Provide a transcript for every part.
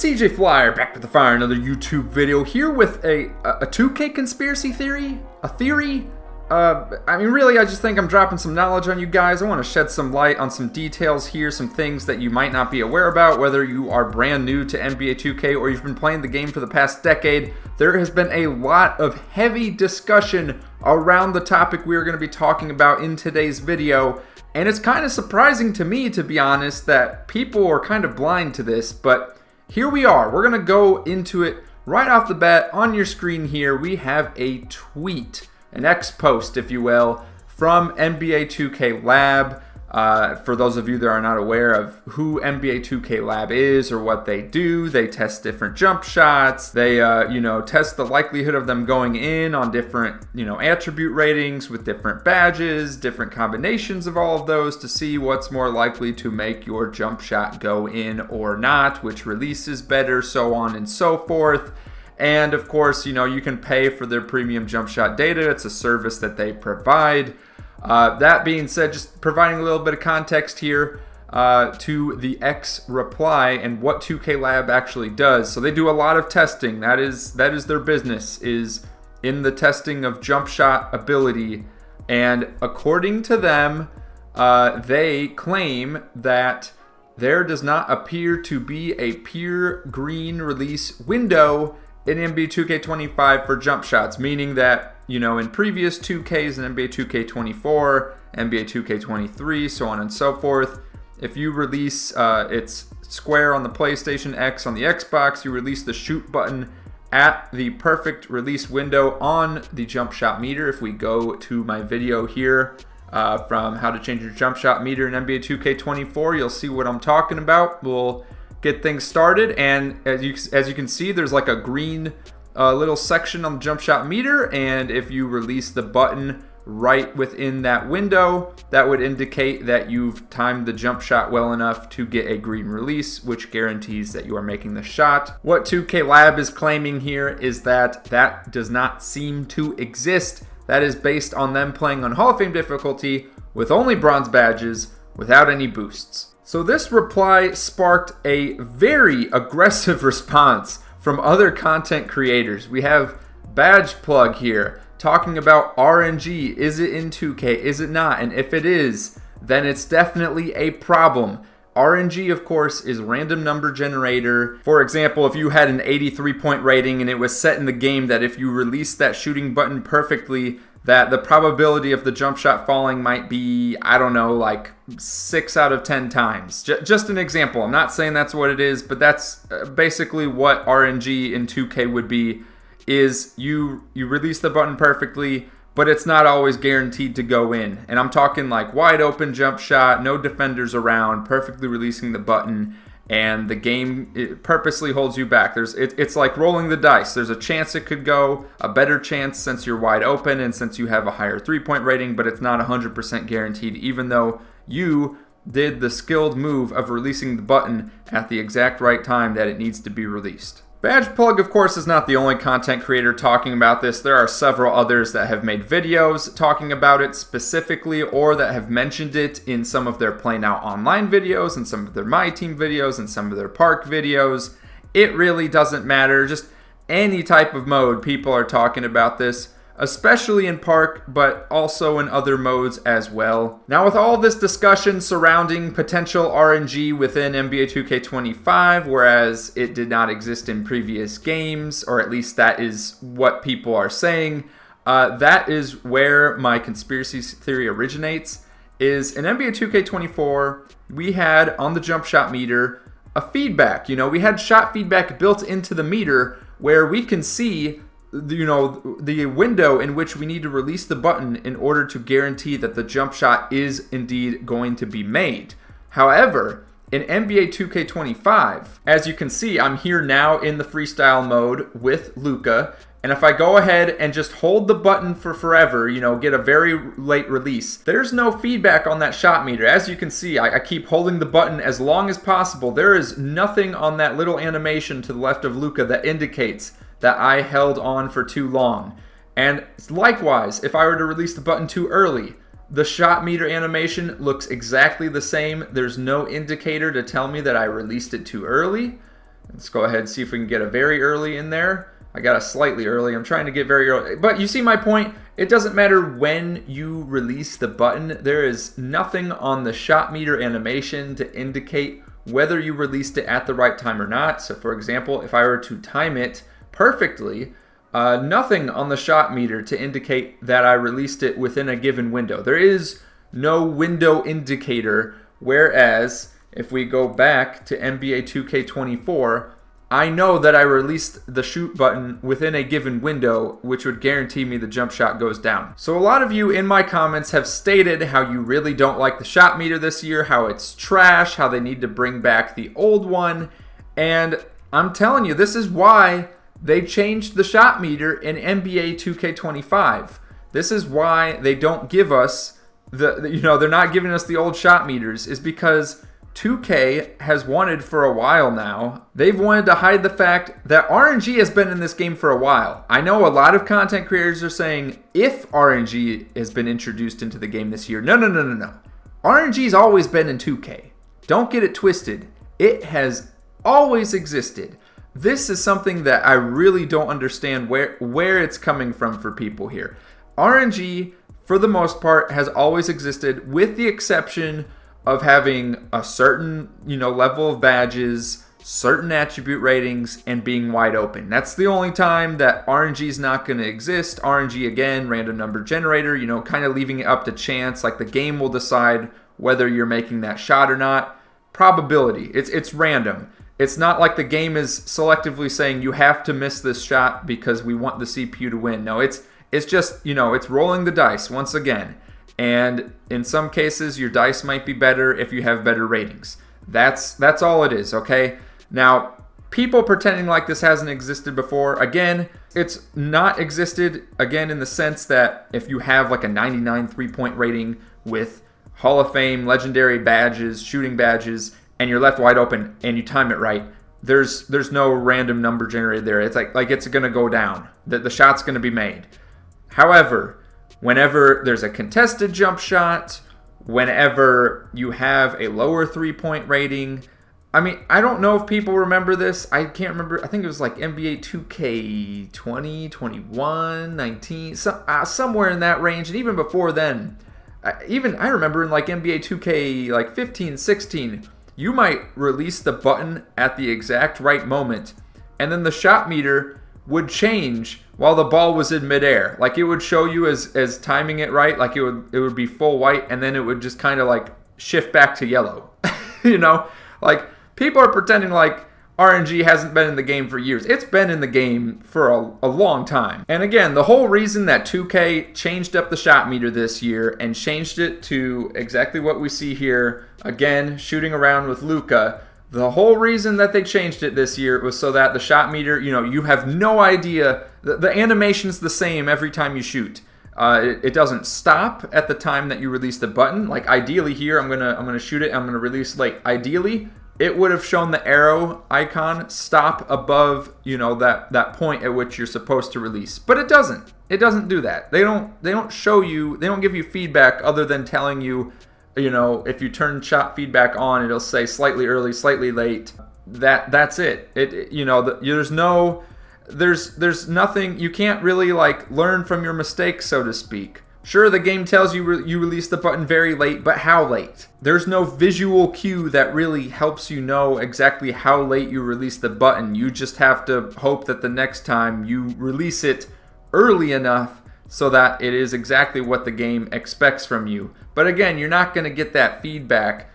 CJ Flyer back with the fire, another YouTube video here with a 2K conspiracy theory, I mean really I just think I'm dropping some knowledge on you guys. I want to shed some light on some details here, some things that you might not be aware about, whether you are brand new to NBA 2K or you've been playing the game for the past decade. There has been a lot of heavy discussion around the topic we are going to be talking about in today's video. And it's kind of surprising to me, to be honest, that people are kind of blind to this, but here we are. We're going to go into it right off the bat. On your screen here, we have a tweet, an X post, if you will, from NBA 2K Lab. For those of you that are not aware of who NBA 2K Lab is or what they do, they test different jump shots. They, test the likelihood of them going in on different, attribute ratings with different badges, different combinations of all of those to see what's more likely to make your jump shot go in or not, which release is better, so on and so forth. And of course, you can pay for their premium jump shot data. It's a service that they provide. That being said, just providing a little bit of context here to the X reply and what 2K Lab actually does. So they do a lot of testing. That is their business, is in the testing of jump shot ability. And according to them, they claim that there does not appear to be a pure green release window in NBA 2K25 for jump shots, meaning that, in previous 2Ks in NBA 2K24, NBA 2K23, so on and so forth, if you release it's square on the PlayStation, X on the Xbox, you release the shoot button at the perfect release window on the jump shot meter. If we go to my video here from how to change your jump shot meter in NBA 2K24, you'll see what I'm talking about. We'll get things started, and as you can see, there's like a green little section on the jump shot meter, and if you release the button right within that window, that would indicate that you've timed the jump shot well enough to get a green release, which guarantees that you are making the shot. What 2K Lab is claiming here is that that does not seem to exist. That is based on them playing on Hall of Fame difficulty with only bronze badges without any boosts. So this reply sparked a very aggressive response from other content creators. We have Badgeplug here talking about RNG. Is it in 2K? Is it not? And if it is, then it's definitely a problem. RNG, of course, is random number generator. For example, if you had an 83-point rating and it was set in the game that if you released that shooting button perfectly, that the probability of the jump shot falling might be, I don't know, like 6 out of 10 times. Just an example. I'm not saying that's what it is, but that's basically what RNG in 2K would be, is you release the button perfectly, but it's not always guaranteed to go in. And I'm talking like wide open jump shot, no defenders around, perfectly releasing the button, and the game purposely holds you back. It's like rolling the dice. There's a chance it could go, a better chance since you're wide open and since you have a higher 3-point rating, but it's not 100% guaranteed, even though you did the skilled move of releasing the button at the exact right time that it needs to be released. Badgeplug, of course, is not the only content creator talking about this. There are several others that have made videos talking about it specifically, or that have mentioned it in some of their Play Now Online videos, and some of their My Team videos, and some of their Park videos. It really doesn't matter. Just any type of mode, people are talking about this, especially in Park, but also in other modes as well. Now, with all this discussion surrounding potential RNG within NBA 2K25, whereas it did not exist in previous games, or at least that is what people are saying, that is where my conspiracy theory originates, is in NBA 2K24, we had on the jump shot meter a feedback. We had shot feedback built into the meter where we can see the window in which we need to release the button in order to guarantee that the jump shot is indeed going to be made. However, in NBA 2K25, as you can see, I'm here now in the freestyle mode with Luka, and if I go ahead and just hold the button for forever, get a very late release, there's no feedback on that shot meter. As you can see, I keep holding the button as long as possible. There is nothing on that little animation to the left of Luka that indicates that I held on for too long. And likewise, if I were to release the button too early, the shot meter animation looks exactly the same. There's no indicator to tell me that I released it too early. Let's go ahead and see if we can get a very early in there. I got a slightly early. I'm trying to get very early. But you see my point? It doesn't matter when you release the button. There is nothing on the shot meter animation to indicate whether you released it at the right time or not. So for example, if I were to time it perfectly, nothing on the shot meter to indicate that I released it within a given window. There is no window indicator, whereas if we go back to NBA 2K24, I know that I released the shoot button within a given window, which would guarantee me the jump shot goes down. So a lot of you in my comments have stated how you really don't like the shot meter this year, how it's trash, how they need to bring back the old one. And I'm telling you, this is why they changed the shot meter in NBA 2K25. This is why they don't give us they're not giving us the old shot meters, is because 2K has wanted for a while now. They've wanted to hide the fact that RNG has been in this game for a while. I know a lot of content creators are saying if RNG has been introduced into the game this year. No. RNG's always been in 2K. Don't get it twisted. It has always existed. This is something that I really don't understand where it's coming from for people here. RNG, for the most part, has always existed, with the exception of having a certain, level of badges, certain attribute ratings, and being wide open. That's the only time that RNG is not going to exist. RNG, again, random number generator, kind of leaving it up to chance. Like the game will decide whether you're making that shot or not. Probability. It's random. It's not like the game is selectively saying you have to miss this shot because we want the CPU to win. No, it's just, it's rolling the dice once again. And in some cases, your dice might be better if you have better ratings. That's all it is, okay? Now, people pretending like this hasn't existed before, again, it's not existed, again, in the sense that if you have like a 99 3-point rating with Hall of Fame, legendary badges, shooting badges, and you're left wide open and you time it right, there's no random number generated there. It's like it's going to go down. The shot's going to be made. However, whenever there's a contested jump shot, whenever you have a lower 3-point rating, I mean, I don't know if people remember this. I can't remember. I think it was like NBA 2K 20, 21, 19, somewhere in that range. And even before then, I remember in like NBA 2K like 15, 16, you might release the button at the exact right moment, and then the shot meter would change while the ball was in midair. Like it would show you as timing it right, like it would be full white, and then it would just kind of like shift back to yellow. Like people are pretending like RNG hasn't been in the game for years. It's been in the game for a long time. And again, the whole reason that 2K changed up the shot meter this year and changed it to exactly what we see here, again, shooting around with Luka, the whole reason that they changed it this year was so that the shot meter, you have no idea. The animation's the same every time you shoot. It doesn't stop at the time that you release the button. Like ideally here, I'm gonna shoot it. I'm gonna release late. Ideally, it would have shown the arrow icon stop above, that point at which you're supposed to release. But it doesn't. It doesn't do that. They don't show you. They don't give you feedback other than telling you, if you turn shot feedback on, it'll say slightly early, slightly late. That's it. There's nothing. You can't really like learn from your mistakes, so to speak. Sure, the game tells you you release the button very late, but how late? There's no visual cue that really helps you know exactly how late you release the button. You just have to hope that the next time you release it early enough so that it is exactly what the game expects from you. But again, you're not going to get that feedback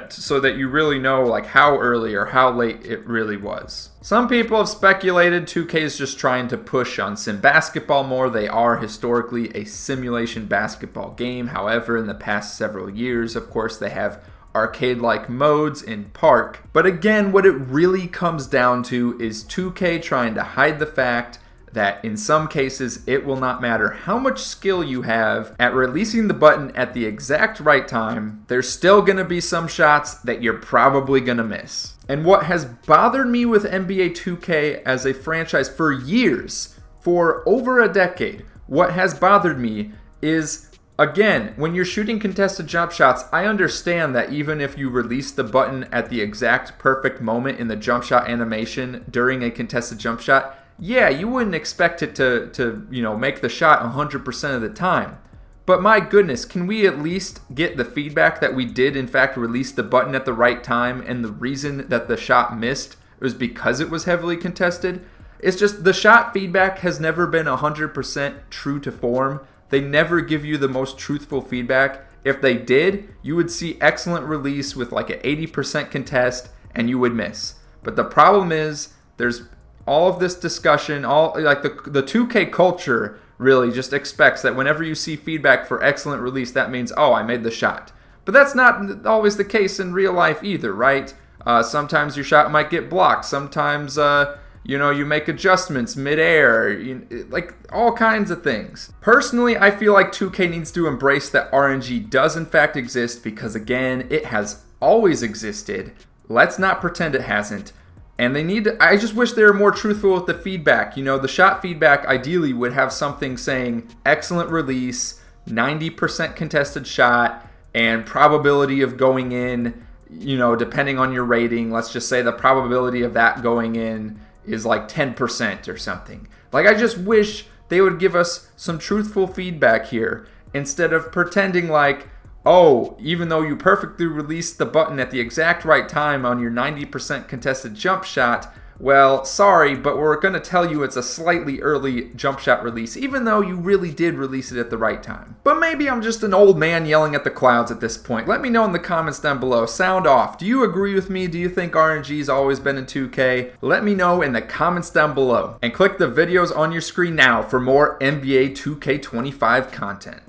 so that you really know like how early or how late it really was. Some people have speculated 2K is just trying to push on sim basketball more. They are historically a simulation basketball game. However, in the past several years, of course, they have arcade-like modes in Park. But again, what it really comes down to is 2K trying to hide the fact that in some cases it will not matter how much skill you have at releasing the button at the exact right time, there's still going to be some shots that you're probably going to miss. And what has bothered me with NBA 2K as a franchise for years, for over a decade, what has bothered me is Again, when you're shooting contested jump shots, I understand that even if you release the button at the exact perfect moment in the jump shot animation during a contested jump shot, yeah, you wouldn't expect it to make the shot 100% of the time. But my goodness, can we at least get the feedback that we did in fact release the button at the right time, and the reason that the shot missed was because it was heavily contested? It's just the shot feedback has never been 100% true to form. They never give you the most truthful feedback. If they did, you would see excellent release with like an 80% contest and you would miss. But the problem is there's all of this discussion, all like the 2K culture really just expects that whenever you see feedback for excellent release, that means, oh, I made the shot. But that's not always the case in real life either, right? Sometimes your shot might get blocked. Sometimes you make adjustments mid-air, like all kinds of things. Personally, I feel like 2K needs to embrace that RNG does in fact exist, because again, it has always existed. Let's not pretend it hasn't. And I just wish they were more truthful with the feedback. The shot feedback ideally would have something saying excellent release, 90% contested shot, and probability of going in, depending on your rating. Let's just say the probability of that going in is like 10% or something. Like, I just wish they would give us some truthful feedback here instead of pretending like, oh, even though you perfectly released the button at the exact right time on your 90% contested jump shot, well, sorry, but we're going to tell you it's a slightly early jump shot release, even though you really did release it at the right time. But maybe I'm just an old man yelling at the clouds at this point. Let me know in the comments down below. Sound off. Do you agree with me? Do you think RNG's always been in 2K? Let me know in the comments down below. And click the videos on your screen now for more NBA 2K25 content.